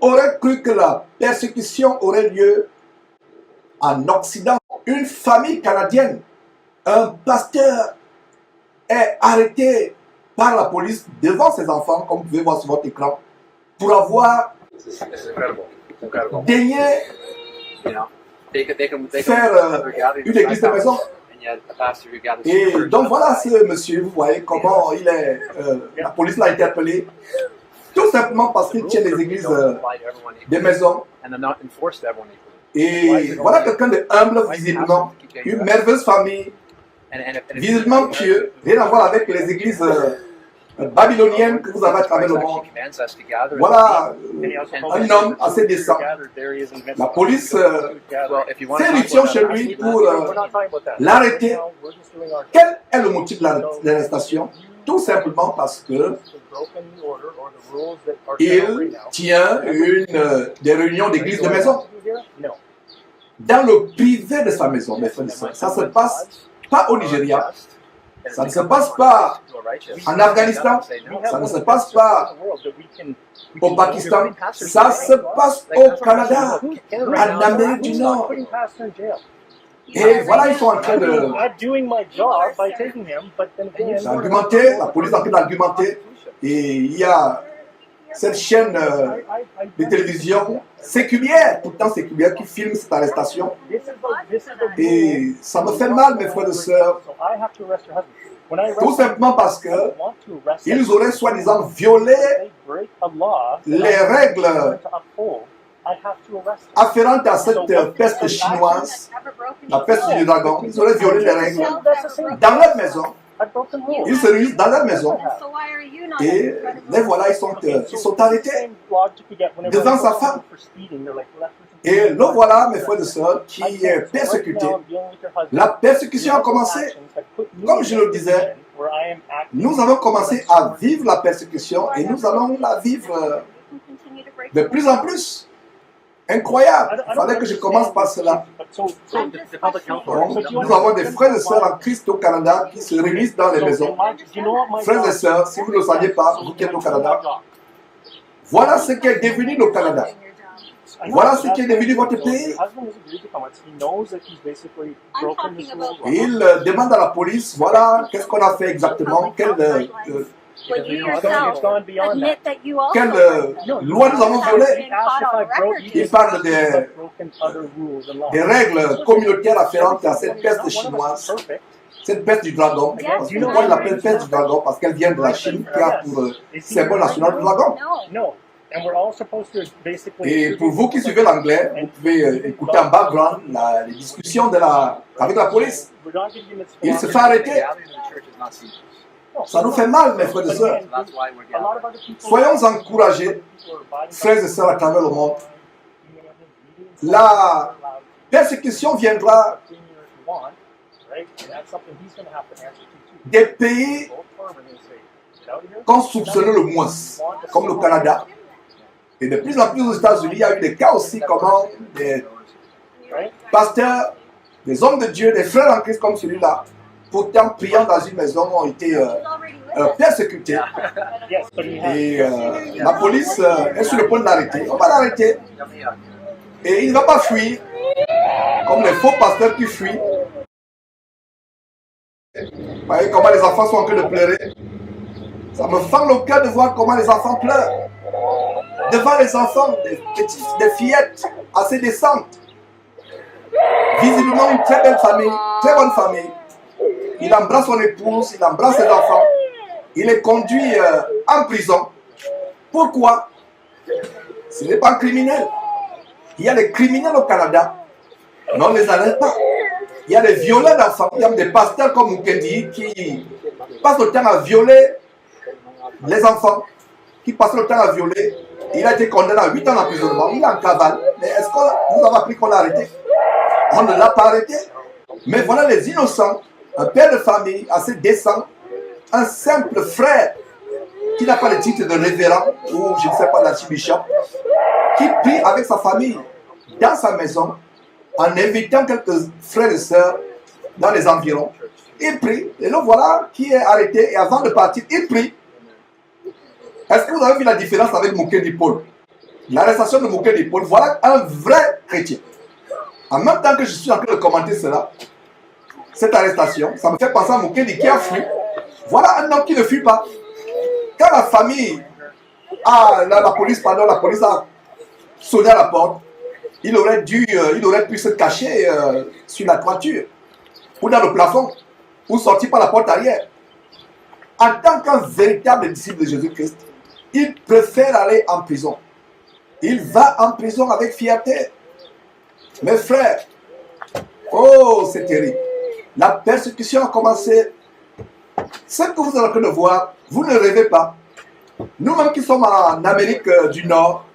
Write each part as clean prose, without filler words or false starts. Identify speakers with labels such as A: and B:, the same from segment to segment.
A: aurait cru que la persécution aurait lieu en Occident? Une famille canadienne, un pasteur est arrêté par la police devant ses enfants, comme vous pouvez voir sur votre écran, pour avoir daigné faire une église de maison. Et donc voilà ce monsieur, vous voyez comment il est, la police l'a interpellé, tout simplement parce qu'il tient les églises des maisons. Et voilà quelqu'un de humble, visiblement, une merveilleuse famille, visiblement pieux, rien à voir avec les églises babyloniennes que vous avez à travers le monde. Voilà un homme assez décent. La police fait éruption chez lui pour l'arrêter. Quel est le motif de l'arrestation? Tout simplement parce que il tient des réunions d'église de maison dans le privé de sa maison, mes frères et sœurs. Ça ne se passe pas au Nigeria, ça ne se passe pas en Afghanistan, ça ne se passe pas au Pakistan, ça se passe au Canada, en Amérique du Nord. Et voilà, ils sont en train d'argumenter, la police est en train d'argumenter, et il y a cette chaîne de télévision séculière, pourtant séculière, qui filme cette arrestation. Et ça me fait mal, mes frères et sœurs, tout simplement parce que ils auraient soi-disant violé les règles afférentes à cette peste chinoise, la peste du dragon. Ils auraient violé les règles dans leur maison. Ils se réunissent dans leur maison et les voilà, ils sont arrêtés devant sa femme. Et le voilà, mes frères et sœurs, qui est persécuté. La persécution a commencé, comme je le disais, nous avons commencé à vivre la persécution et nous allons la vivre de plus en plus. Incroyable, il fallait que je commence par cela. Nous avons des frères et sœurs en Christ au Canada qui se réunissent dans les maisons. Frères et sœurs, si vous ne le saviez pas, vous qui êtes au Canada, voilà ce qui est devenu le Canada. Voilà ce qui est devenu votre pays. Il demande à la police, voilà, qu'est-ce qu'on a fait exactement, quelle loi nous avons violée. Il parle des règles communautaires afférentes à cette peste chinoise, cette peste du dragon. Pourquoi il l'appelle peste du dragon? Parce qu'elle vient de la Chine, qui a pour symbole national le dragon. Et pour vous qui suivez l'anglais, vous pouvez écouter en background les discussions avec la police. Il se fait arrêter. Ça nous fait mal, mes frères et sœurs. Soyons encouragés, frères et sœurs à travers le monde. La persécution viendra des pays qu'on soupçonnait le moins, comme le Canada. Et de plus en plus aux États-Unis, il y a eu des cas aussi comment des pasteurs, des hommes de Dieu, des frères en Christ comme celui-là, pourtant priant dans une maison, ont été persécutés. Et la police est sur le point de l'arrêter. On va l'arrêter. Et il ne va pas fuir, comme les faux pasteurs qui fuient. Vous voyez comment les enfants sont en train de pleurer. Ça me fend le cœur de voir comment les enfants pleurent. Devant les enfants, des fillettes assez décentes. Visiblement une très belle famille, très bonne famille. Il embrasse son épouse, il embrasse ses enfants. Il est conduit en prison. Pourquoi? Ce n'est pas un criminel. Il y a des criminels au Canada, mais on ne les arrête pas. Il y a des violeurs d'enfants. Il y a des pasteurs comme Mukendi qui passent le temps à violer les enfants, qui passent le temps à violer. Il a été condamné à 8 ans d'emprisonnement. Il est en cavale. Mais est-ce que vous avez appris qu'on l'a arrêté? On ne l'a pas arrêté. Mais voilà les innocents. Un père de famille assez décent, un simple frère qui n'a pas le titre de révérend ou je ne sais pas d'archibishop, qui prie avec sa famille dans sa maison en invitant quelques frères et sœurs dans les environs. Il prie et le voilà qui est arrêté et avant de partir, il prie. Est-ce que vous avez vu la différence avec Mukendi Paul? l'arrestation de Mukendi Paul, voilà un vrai chrétien. En même temps que je suis en train de commenter cela, cette arrestation, ça me fait penser à Mukendi qui a fui. Voilà un homme qui ne fuit pas. Quand la famille, la police a sonné à la porte, il aurait pu se cacher sur la toiture, ou dans le plafond, ou sortir par la porte arrière. En tant qu'un véritable disciple de Jésus-Christ, il préfère aller en prison. Il va en prison avec fierté. Mes frères, oh, c'est terrible. La persécution a commencé. Ce que vous êtes en train de voir, vous ne rêvez pas. Nous-mêmes qui sommes en Amérique du Nord,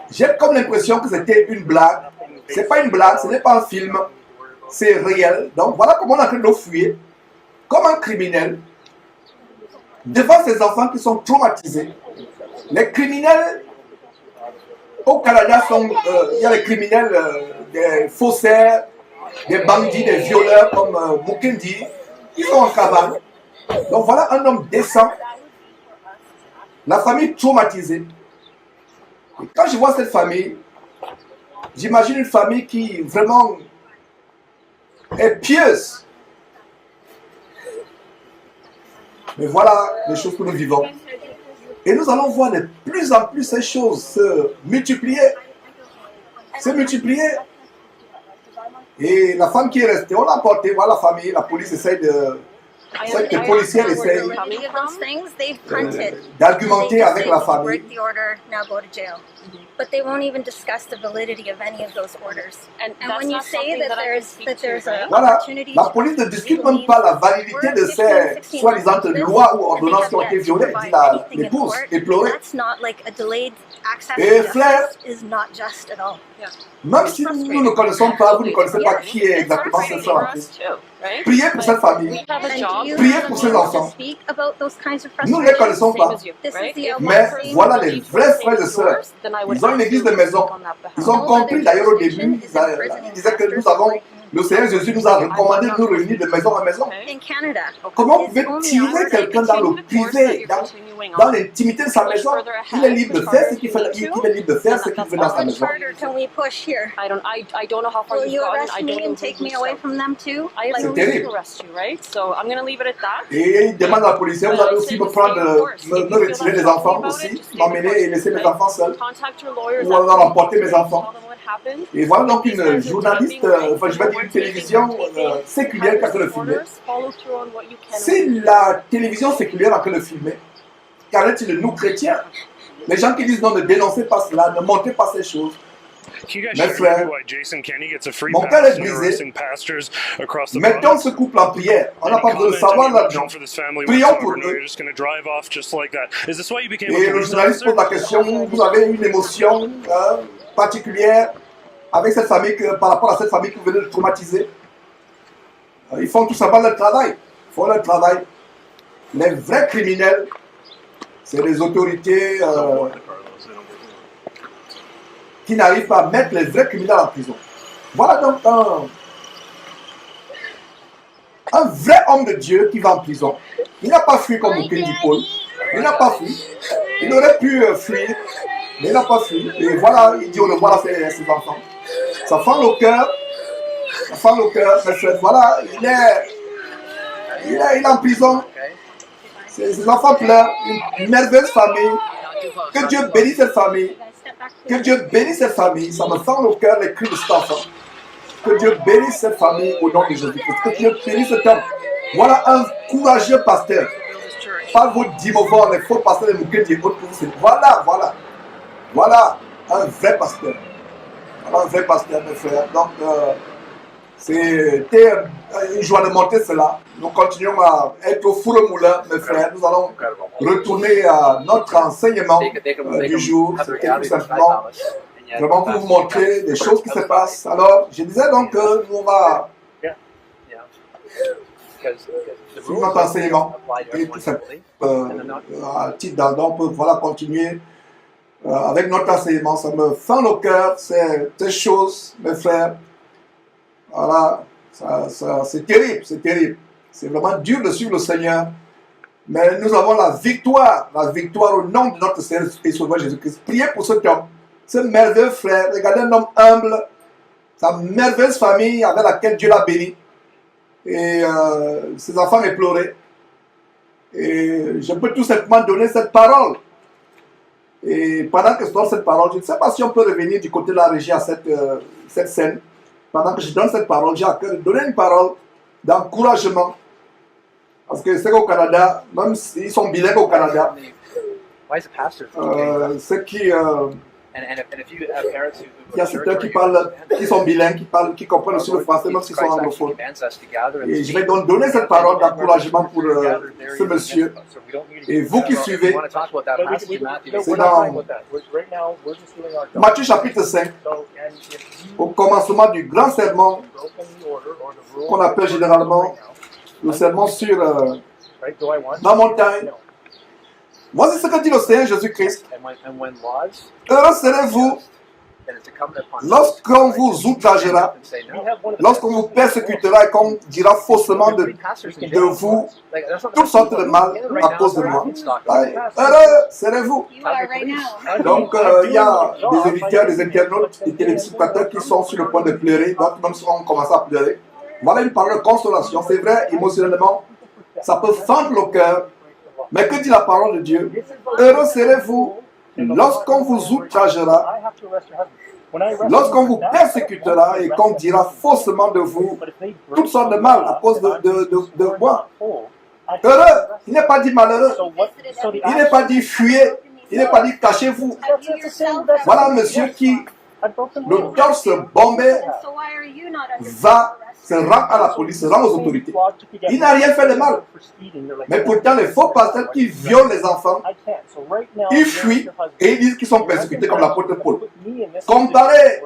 A: j'ai comme l'impression que c'était une blague. Ce n'est pas une blague, ce n'est pas un film. C'est réel. Donc voilà comment on est en train de fuir, comme un criminel, devant ces enfants qui sont traumatisés. Les criminels au Canada il y a les criminels, des faussaires, des bandits, des violeurs comme Mukendi, qui sont en cavale. Donc voilà un homme décent, la famille traumatisée. Et quand je vois cette famille, j'imagine une famille qui vraiment est pieuse. Mais voilà les choses que nous vivons. Et nous allons voir de plus en plus ces choses se multiplier. Se multiplier. Et la femme qui est restée, on l'a emportée, voilà la famille, la police essaie de... Les policiers essayent d'argumenter avec la famille.
B: But they won't even discuss the validity of any of those orders. And when you say that there's an
A: Voilà,
B: opportunity
A: la police ne discute même pas la validité de ces soi-disant lois ou ordonnances qui ont été violées, dit l'épouse, éplorée.
B: That's not like a delayed access
A: Et
B: to
A: frère,
B: justice is not just at all.
A: même si nous ne connaissons pas, vous ne connaissez pas qui est exactement cette femme en Christ, priez pour cette famille,
B: And do you
A: priez
B: have
A: pour
B: a
A: ces
B: need to
A: enfants.
B: speak about those kinds of
A: Nous ne les
B: frustrations?
A: connaissons pas,
B: This is the
A: mais
B: one thing
A: voilà les vrais frères et sœurs. Ils ont une église de maison. Ils ont compris d'ailleurs au début, ils disaient que nous avons, le Seigneur Jésus nous a recommandé de nous réunir de maison en maison.
B: in Canada.
A: Comment vous pouvez tirer quelqu'un dans le privé, dans l'intimité de sa maison? Il est libre de faire ce qu'il fait, il est libre de faire ce qu'il veut dans sa
B: How much
A: maison.
B: harder can we push here?
C: I don't know how far
B: Will
C: you've
B: you
C: gotten.
B: arrest
C: I
B: me
C: don't
B: and
C: know
B: take
C: who
B: me
C: you
B: away
C: start.
B: from them too?
C: I have
A: C'est
C: no reason
A: terrible.
C: to arrest you, right? So I'm gonna leave it at that.
A: Et il demande à la police, vous allez aussi me prendre, me retirer les enfants aussi, m'emmener et laisser mes enfants seuls.
C: Contact your lawyers.
A: Ou alors emporter mes enfants.
C: Tell them what happened.
A: Et voilà donc une journaliste, enfin je vais dire une télévision séculière qui est en train de filmer.
C: Follow through on what you can.
A: C'est la télévision séculière en train de filmer. Qu'en est-il de nous chrétiens? Les gens qui disent non, ne dénoncez pas cela, ne montrez pas ces choses.
D: Can you guys
A: Mes
D: show
A: frères,
D: me why Jason Kenney gets a free
A: mon cœur
D: pass
A: est
D: in
A: brisé.
D: arresting pastors across the
A: Mettons
D: province?
A: ce couple en prière. On n'a
D: Any
A: pas besoin de
D: comment,
A: savoir
D: any
A: l'argent.
D: emotion for this family
A: Prions
D: whatsoever?
A: pour
D: No,
A: eux.
D: you're just going to drive off just like that. Is this why you became a
A: Et le
D: police
A: journaliste pose
D: officer?
A: la question, vous avez une émotion particulière avec cette famille, par rapport à cette famille que vous venez de traumatiser? Ils font tout simplement leur travail. Ils font leur travail. Les vrais criminels, c'est les autorités qui n'arrivent pas à mettre les vrais criminels en prison. Voilà donc un vrai homme de Dieu qui va en prison. Il n'a pas fui comme Mukendi Paul. Il n'a pas fui. Il aurait pu fuir, mais il n'a pas fui. Et voilà, il dit au revoir à ses enfants. Ça fend le cœur. Ça fend le cœur. Voilà, il est en prison. Ses enfants pleurent. Une merveilleuse famille. Que Dieu bénisse cette famille. Que Dieu bénisse cette famille. Ça me fend le cœur les cris de cet enfant. Que Dieu bénisse cette famille au nom de Jésus-Christ. Que Dieu bénisse cet homme. Voilà un courageux pasteur. Pas vos dimovores, les faux pasteurs de Mukendi et autres que vous. Voilà un vrai pasteur. Voilà un vrai pasteur, mes frères. Donc, c'était une joie de monter cela. Nous continuons à être au four au moulin, mes frères. Nous allons retourner à notre enseignement du jour. C'était tout simplement vraiment pour vous montrer des choses qui se passent. Alors, je disais donc que nous on va suivre notre enseignement et tout simplement à titre d'ordre, on peut voilà, continuer avec notre enseignement. Ça me fend le cœur, ces choses, mes frères. Voilà, c'est terrible, c'est terrible. C'est vraiment dur de suivre le Seigneur Mais nous avons la victoire au nom de notre Seigneur et Sauveur Jésus-Christ. Priez pour cet homme, ce merveilleux frère. Regardez un homme humble, sa merveilleuse famille avec laquelle Dieu l'a béni. Et ses enfants éplorés. Et je peux tout simplement donner cette parole. Et pendant que je donne cette parole, je ne sais pas si on peut revenir du côté de la régie à cette scène. Pendant que je donne cette parole, j'ai à cœur de donner une parole d'encouragement. Parce que c'est qu'au Canada, même s'ils sont bilingues au Canada, ce qui... il y a certains qui parlent, qui sont bilingues, qui comprennent aussi le français, même s'ils sont anglophones. Et je vais donc donner cette parole d'encouragement pour ce monsieur. Et vous qui suivez, c'est dans Matthieu chapitre 5, au commencement du grand sermon qu'on appelle généralement le sermon sur la montagne. Voici ce que dit le Seigneur Jésus-Christ. Heureux serez-vous lorsqu'on vous outragera, lorsqu'on vous persécutera et qu'on dira faussement de vous toutes sortes de mal à cause de moi. Heureux serez-vous. Donc, il y a des auditeurs, des internautes, des téléspectateurs qui sont sur le point de pleurer, donc même si on commence à pleurer. Voilà une parole de consolation. C'est vrai, émotionnellement, ça peut fendre le cœur. Mais que dit la parole de Dieu? Heureux serez-vous lorsqu'on vous outragera, lorsqu'on vous persécutera et qu'on dira faussement de vous toutes sortes de mal à cause de moi. Heureux, il n'est pas dit malheureux, il n'est pas dit fuyez, il n'est pas dit cachez-vous. Voilà un monsieur qui, le torse bombé, va se rend à la police, se rend aux autorités. Il n'a rien fait de mal. Mais pourtant, les faux pasteurs qui violent les enfants, ils fuient et ils disent qu'ils sont persécutés comme l'apôtre Paul. Comparez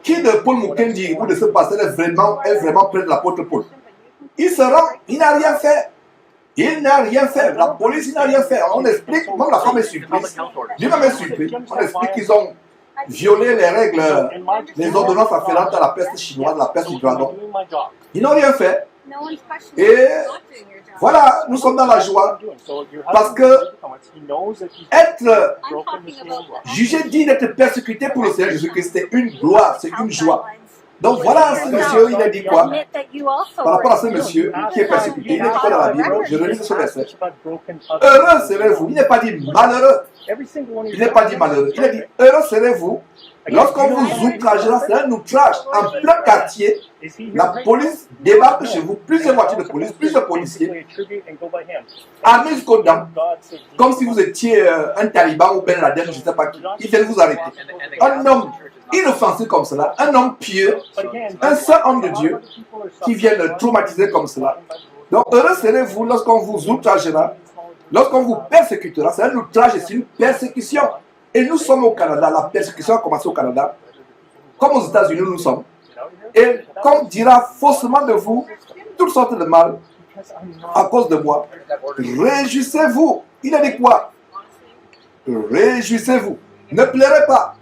A: qui de Paul Mukendi ou de ce pasteur est vraiment près de l'apôtre Paul. Il se rend, il n'a rien fait. Il n'a rien fait. La police, il n'a rien fait. On explique, même la femme est surprise. Lui-même est surpris. On explique qu'ils ont violé les règles, les ordonnances afférentes à la peste chinoise, la peste du dragon. Ils n'ont rien fait. Et voilà, nous sommes dans la joie. Parce que être jugé digne d'être persécuté pour le Seigneur Jésus-Christ, c'est une gloire, c'est une joie. Donc voilà ce monsieur, il a dit quoi? Par rapport à ce monsieur qui est persécuté, il est dit quoi dans la Bible? Je relis ce verset. Heureux serez-vous. Il n'est pas dit malheureux. Il n'est pas dit malheureux. Il a dit heureux serez-vous lorsqu'on vous outragera. C'est un outrage en plein quartier. La police débarque chez vous, plusieurs voitures de police, plusieurs policiers, armés jusqu'aux dents, comme si vous étiez un taliban ou Ben Laden, je ne sais pas qui. Ils viennent vous arrêter. Un homme inoffensif comme cela, un homme pieux, un seul homme de Dieu qui vient le traumatiser comme cela. Donc heureux serez-vous lorsqu'on vous outragera, lorsqu'on vous persécutera. C'est un outrage et c'est une persécution. Et nous sommes au Canada, la persécution a commencé au Canada, comme aux États-Unis nous sommes. Et qu'on dira faussement de vous toutes sortes de mal à cause de moi. Réjouissez-vous. Il a dit quoi? Réjouissez-vous. Ne pleurez pas.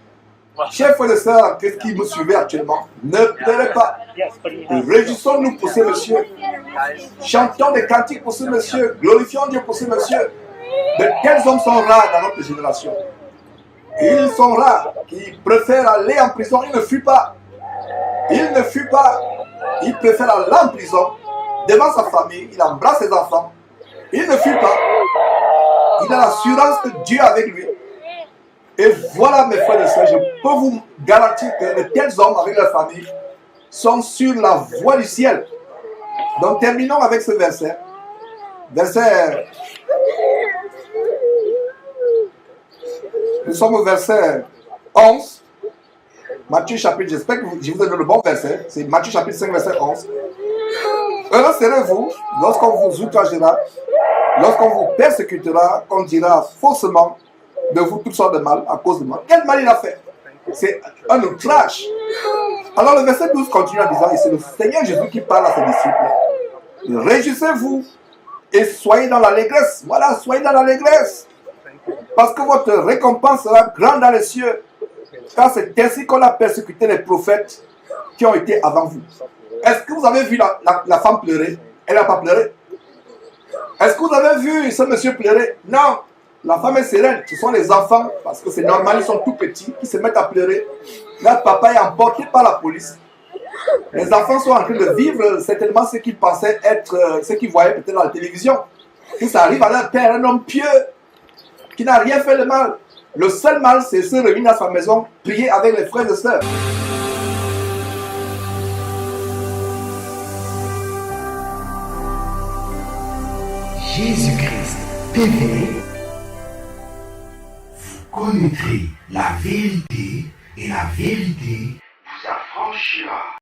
A: Chers frères et sœurs, qu'est-ce qui me suivez actuellement? Ne pleurez pas. Réjouissons-nous pour ce monsieur. Chantons des cantiques pour ce monsieur. Glorifions Dieu pour ce monsieur. De quels hommes sont rares dans notre génération? Ils sont rares qui préfèrent aller en prison. Il ne fuit pas. Il ne fuit pas. Il préfère aller en prison devant sa famille. Il embrasse ses enfants. Il ne fuit pas. Il a l'assurance que Dieu est avec lui. Et voilà mes frères et sœurs, je peux vous garantir que de tels hommes avec leur famille sont sur la voie du ciel. Donc terminons avec ce verset. Verset... Nous sommes au verset 11. Matthieu chapitre, j'espère que je vous ai donné le bon verset. C'est Matthieu chapitre 5, verset 11. Heureux serez-vous lorsqu'on vous outragera, lorsqu'on vous persécutera, qu'on dira faussement de vous toutes sortes de mal à cause de moi. Quel mal il a fait? C'est un outrage. Alors le verset 12 continue en disant, et c'est le Seigneur Jésus qui parle à ses disciples. Réjouissez-vous et soyez dans l'allégresse. Voilà, soyez dans l'allégresse. Parce que votre récompense sera grande dans les cieux. Car c'est ainsi qu'on a persécuté les prophètes qui ont été avant vous. Est-ce que vous avez vu la femme pleurer? Elle n'a pas pleuré. Est-ce que vous avez vu ce monsieur pleurer? Non. La femme est sereine. Ce sont les enfants, parce que c'est normal, ils sont tout petits, qui se mettent à pleurer. Leur papa est emporté par la police. Les enfants sont en train de vivre certainement ce qu'ils pensaient être, ce qu'ils voyaient peut-être dans la télévision. Et ça arrive à leur père, un homme pieux, qui n'a rien fait de mal. Le seul mal, c'est se réunir à sa maison, prier avec les frères et sœurs.
E: Jésus-Christ TV, vous connaîtrez la vérité et la vérité vous affranchira.